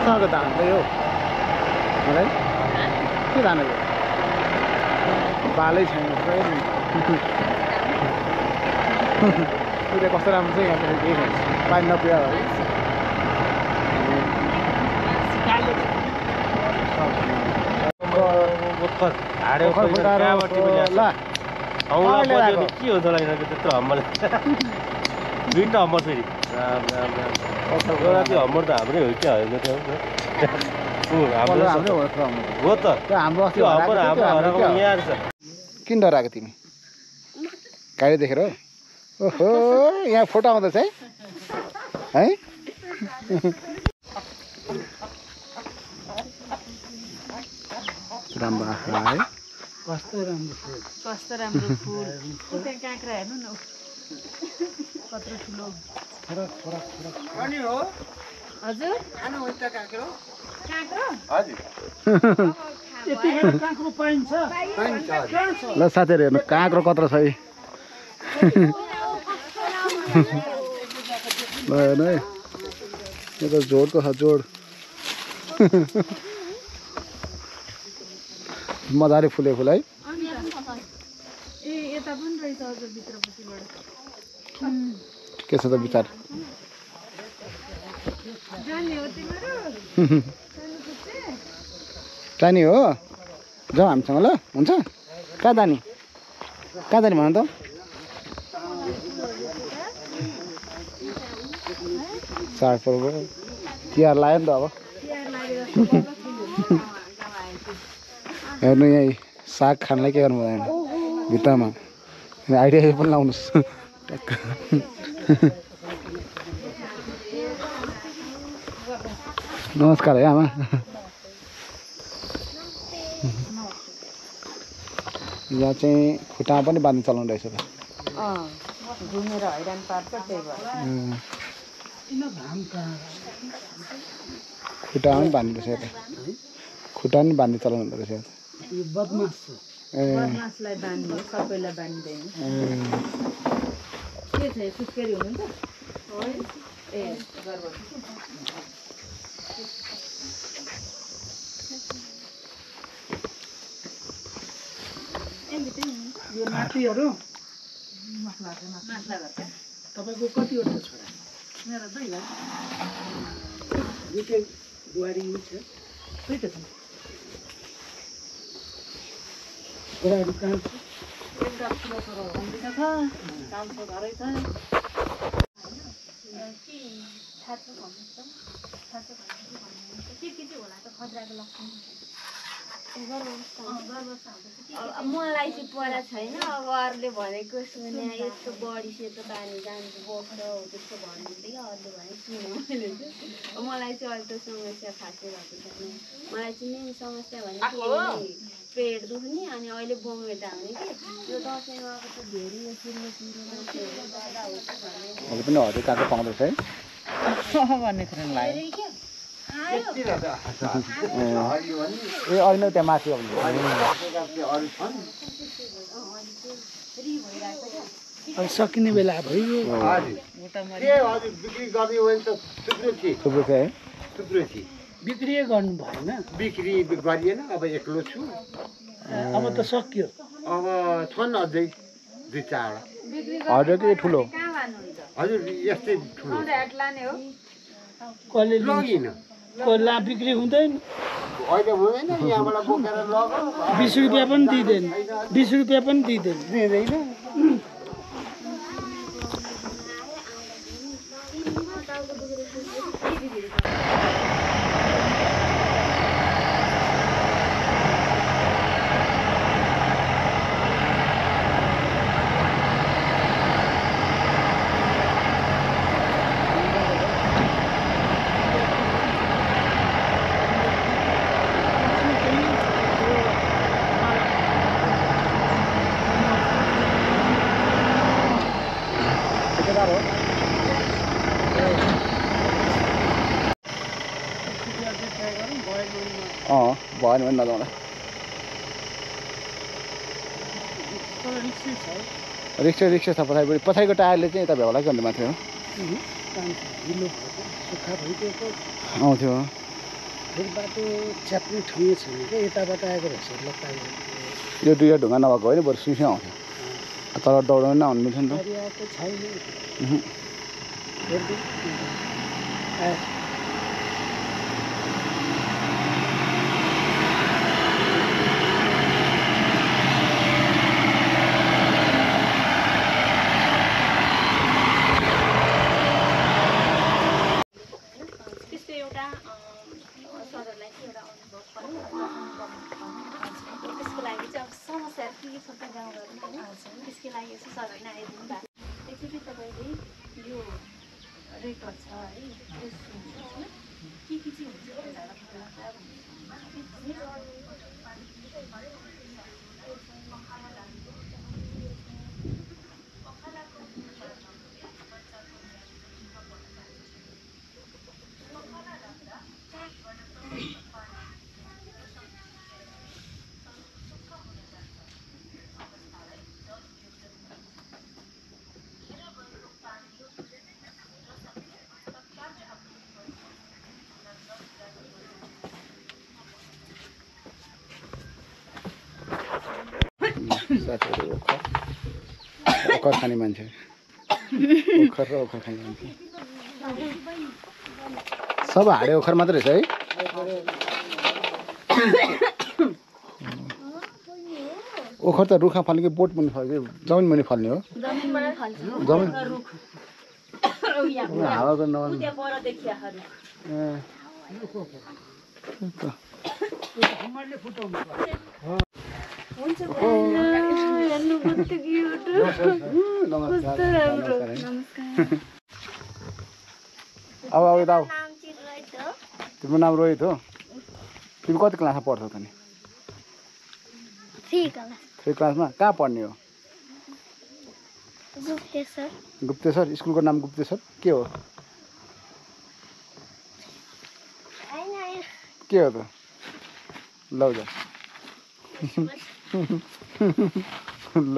कसँगको धान त यो मलाई के धान हो बालै छैन कस्तो राम्रो छ यहाँ केही छैन पानी नपिया हो के हुन्छ होला त्यत्रो हम्मर दुईवटा हम्मर फेरि त्यो हम्मर त हाम्रै हो क्या होइन त्यो हो त किन डराएको तिमी गाडी देखेर ओहो यहाँ फोटो आउँदैछ है राम्रो आँखा है कस्तो राम्रो फुल त्यहाँ काँक्रा हेर्नु न कत्रो ठुलो अनि हो हजुर खानु हुन्छ काँक्रो काँक्रो हजुर यतिखेर काँक्रो पाइन्छ ल साथीहरु हेर्नु काँक्रो कत्रो छ है ल हेर्नु है यो त जोडको छ जोड मजाले फुले फुल है ए यता पनि रहेछ हजुर भित्रपट्टिबाट के छ त विचार जाने हो तिम्रो जाने हो जाउँ हामीसँग ल हुन्छ कहाँ जाने भन त चाडपर्व तिहार लाग्यो नि त अब हेर्नु यहीँ साग खानलाई के गर्नु पर्दैन भित्तामा आइडिया पनि लाउनुहोस् टक्क नमस्कार है आमा यहाँ चाहिँ खुट्टामा पनि बाँध्नु चलाउनु रहेछ त घुमेर हैरान पार्छ त्यही भएर खुट्टामा पनि बाँध्नु रहेछ यता खुट्टा पनि बाँध्नु चलाउनु रहेछ बदमासलाई बाँध्ने सबैलाई बाँध्दैन के छ सुत्केरी हुनुहुन्छ ए यो नातिहरू मासला गर्छ तपाईँको कतिवटा छोरा मेरो दुईवटा दुईटै बुहारी छ दुईटा छ छोराहरू कहाँ छ एउटा ठुलो छोरो हुँदैछ छ कान्छो घरै छ मलाई चाहिँ पढा छैन अब अरूले भनेको सुने यस्तो बढी सेतो पानी जान्छ बोक्छ हो त्यस्तो भन्नुहुन्थ्यो अरूले भने सुने मैले चाहिँ मलाई चाहिँ अहिले त समस्या खासै भएको छैन मलाई चाहिँ मेन समस्या भनेको पेट दुख्ने अनि अहिले बमिट आउने कि यो दसैँमा आएको त धेरै यो सुरु अहिले पनि हरियो काँक्रो पाउँदैछ है भन्ने कुरा लाग्यो ए होइन त्यहाँ माथि अब सकिने बेला भयो बिक्री गर्ने हो भने त थुप्रो थियो है बिक्री गर्नु भएन बिक्री गरिएन अब एक्लो छु अब त सकियो अब छन् अझै दुई चारवटा हरियो कि ठुलो हजुर यस्तै ठुलो कसले लगिन ला बिक्री हुँदैन अहिले हुँदैन यहाँबाट बोकेर लग 20 रुपियाँ पनि दिँदैन 20 रुपियाँ पनि दिँदैन दिँदैन भएन भने नजाउँला रिक्सा छ पछाडिको टायरले चाहिँ यता भ्याउला कि अन्त माथि हो आउँथ्यो फेरि बाटो च्याप्ने ठाउँ छैन क्या यताबाट आएको रहेछ लक्काइ यो दुईवटा ढुङ्गा नभएको होइन बरु सिउँ आउँछ तल दौडाउनु नहुनु मिल्छ नि त गरिआएको छैन उहुँ। त्यस्तो एउटा सरहरूलाई चाहिँ एउटा अनुभव पनि त्यसको लागि चाहिँ अब समस्याहरू के छ त गाउँघरमा होइन त्यसको लागि चाहिँ सरहरूले आइदिनु भएको एकचोटि तपाईँले यो रेकर्ड छ है के चाहिँ हुन्छ साथीहरू ओखर खाने मान्छे ओखर र ओखर खाने मान्छे सब हाडे ओखर मात्रै रहेछ है ओखर त रुखमा फल्ने कि बोट मुनि फल्ने जमिन मुनि फल्ने हो जमिन हावाको नभए अब यता आऊ तिम्रो नाम रोहित हो तिमी कति क्लासमा पढ्छौ त नि 3 क्लासमा कहाँ पढ्ने हो गुप्तेश्वर स्कुलको नाम गुप्तेश्वर के हो के हो त लौ जा ल